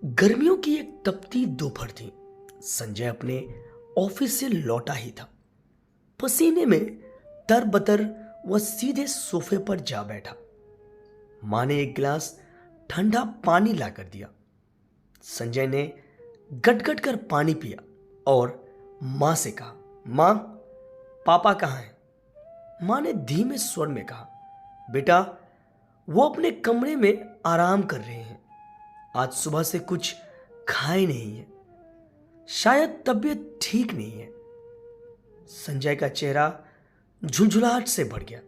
गर्मियों की एक तपती दोपहर थी। संजय अपने ऑफिस से लौटा ही था। पसीने में तरबतर वह सीधे सोफे पर जा बैठा। मां ने एक गिलास ठंडा पानी लाकर दिया। संजय ने गटगट कर पानी पिया और मां से कहा, मां, पापा कहाँ हैं? मां ने धीमे स्वर में कहा, बेटा, वो अपने कमरे में आराम कर रहे हैं। आज सुबह से कुछ खाए नहीं है, शायद तबीयत ठीक नहीं है। संजय का चेहरा झुंझुलाहट से भर गया।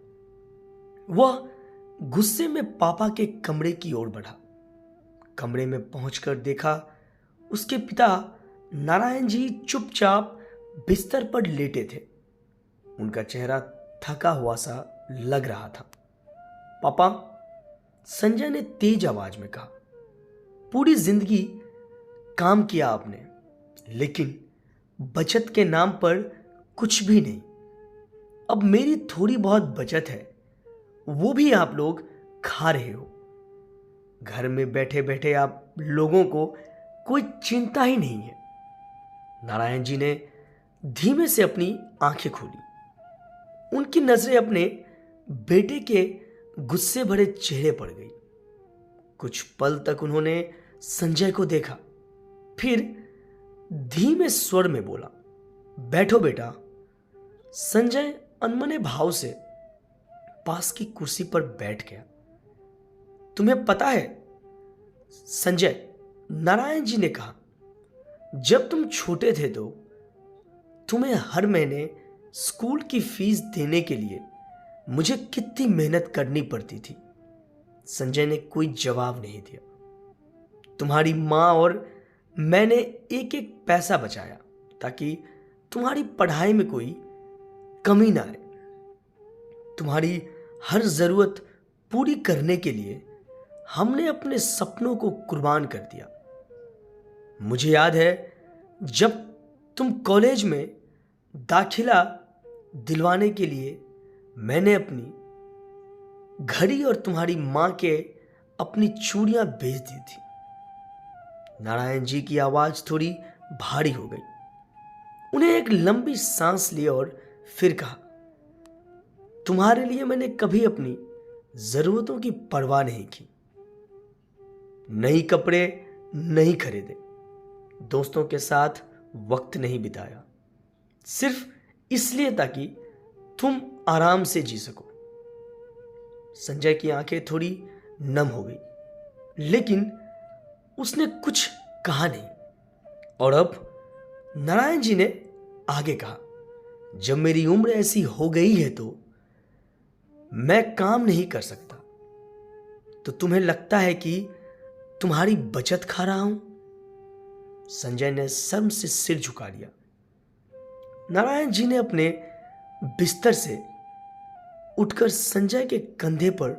वह गुस्से में पापा के कमरे की ओर बढ़ा। कमरे में पहुंचकर देखा, उसके पिता नारायण जी चुपचाप बिस्तर पर लेटे थे। उनका चेहरा थका हुआ सा लग रहा था। पापा, संजय ने तेज आवाज में कहा, पूरी जिंदगी काम किया आपने, लेकिन बचत के नाम पर कुछ भी नहीं। अब मेरी थोड़ी बहुत बचत है, वो भी आप लोग खा रहे हो। घर में बैठे बैठे आप लोगों को कोई चिंता ही नहीं है। नारायण जी ने धीमे से अपनी आंखें खोली। उनकी नजरें अपने बेटे के गुस्से भरे चेहरे पर गई। कुछ पल तक उन्होंने संजय को देखा, फिर धीमे स्वर में बोला, बैठो बेटा। संजय अनमने भाव से पास की कुर्सी पर बैठ गया। तुम्हें पता है संजय, नारायण जी ने कहा, जब तुम छोटे थे तो तुम्हें हर महीने स्कूल की फीस देने के लिए मुझे कितनी मेहनत करनी पड़ती थी। संजय ने कोई जवाब नहीं दिया। तुम्हारी मां और मैंने एक एक पैसा बचाया ताकि तुम्हारी पढ़ाई में कोई कमी ना आए। तुम्हारी हर जरूरत पूरी करने के लिए हमने अपने सपनों को कुर्बान कर दिया। मुझे याद है, जब तुम कॉलेज में दाखिला दिलवाने के लिए मैंने अपनी घड़ी और तुम्हारी मां के अपनी चूड़ियां बेच दी थी। नारायण जी की आवाज थोड़ी भारी हो गई। उन्हें एक लंबी सांस ली और फिर कहा, तुम्हारे लिए मैंने कभी अपनी जरूरतों की परवाह नहीं की। नए कपड़े नहीं खरीदे, दोस्तों के साथ वक्त नहीं बिताया, सिर्फ इसलिए ताकि तुम आराम से जी सको। संजय की आंखें थोड़ी नम हो गई, लेकिन उसने कुछ कहा नहीं। और अब नारायण जी ने आगे कहा, जब मेरी उम्र ऐसी हो गई है तो मैं काम नहीं कर सकता, तो तुम्हें लगता है कि तुम्हारी बचत खा रहा हूं? संजय ने शर्म से सिर झुका लिया। नारायण जी ने अपने बिस्तर से उठकर संजय के कंधे पर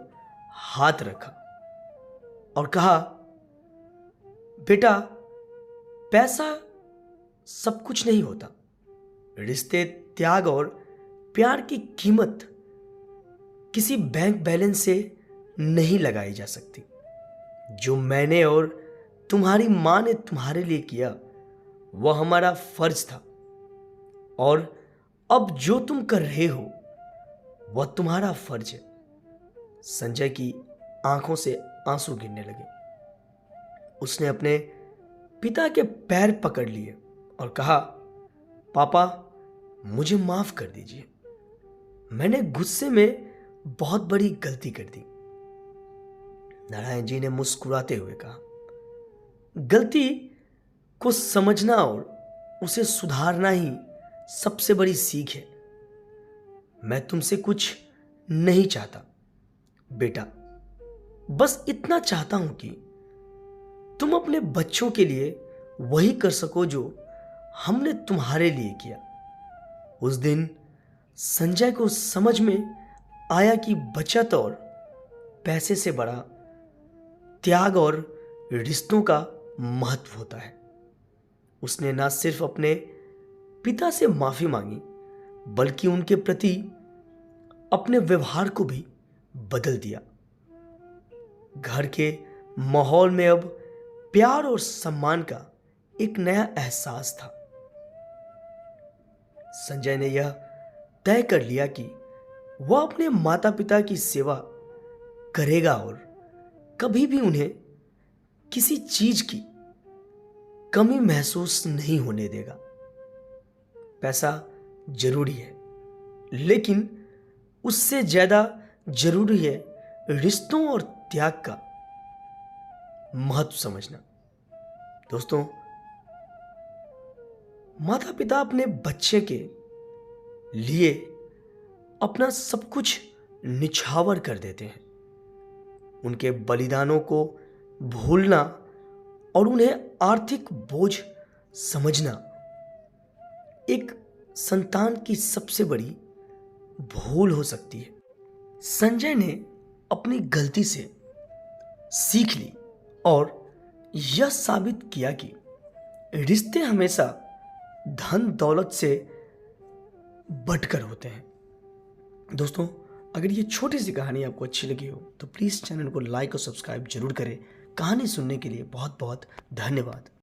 हाथ रखा और कहा, बेटा, पैसा सब कुछ नहीं होता। रिश्ते, त्याग और प्यार की कीमत किसी बैंक बैलेंस से नहीं लगाई जा सकती। जो मैंने और तुम्हारी मां ने तुम्हारे लिए किया, वह हमारा फर्ज था, और अब जो तुम कर रहे हो वह तुम्हारा फर्ज है। संजय की आंखों से आंसू गिरने लगे। उसने अपने पिता के पैर पकड़ लिए और कहा, पापा, मुझे माफ कर दीजिए। मैंने गुस्से में बहुत बड़ी गलती कर दी। नारायण जी ने मुस्कुराते हुए कहा, गलती को समझना और उसे सुधारना ही सबसे बड़ी सीख है। मैं तुमसे कुछ नहीं चाहता बेटा, बस इतना चाहता हूं कि तुम अपने बच्चों के लिए वही कर सको जो हमने तुम्हारे लिए किया। उस दिन संजय को समझ में आया कि बचत और पैसे से बड़ा त्याग और रिश्तों का महत्व होता है। उसने ना सिर्फ अपने पिता से माफी मांगी, बल्कि उनके प्रति अपने व्यवहार को भी बदल दिया। घर के माहौल में अब प्यार और सम्मान का एक नया एहसास था। संजय ने यह तय कर लिया कि वह अपने माता पिता की सेवा करेगा और कभी भी उन्हें किसी चीज की कमी महसूस नहीं होने देगा। पैसा जरूरी है, लेकिन उससे ज्यादा जरूरी है रिश्तों और त्याग का महत्व समझना। दोस्तों, माता पिता अपने बच्चे के लिए अपना सब कुछ निछावर कर देते हैं। उनके बलिदानों को भूलना और उन्हें आर्थिक बोझ समझना एक संतान की सबसे बड़ी भूल हो सकती है। संजय ने अपनी गलती से सीख ली और यह साबित किया कि रिश्ते हमेशा धन दौलत से बढ़कर होते हैं। दोस्तों, अगर ये छोटी सी कहानी आपको अच्छी लगी हो तो प्लीज़ चैनल को लाइक और सब्सक्राइब जरूर करें। कहानी सुनने के लिए बहुत बहुत धन्यवाद।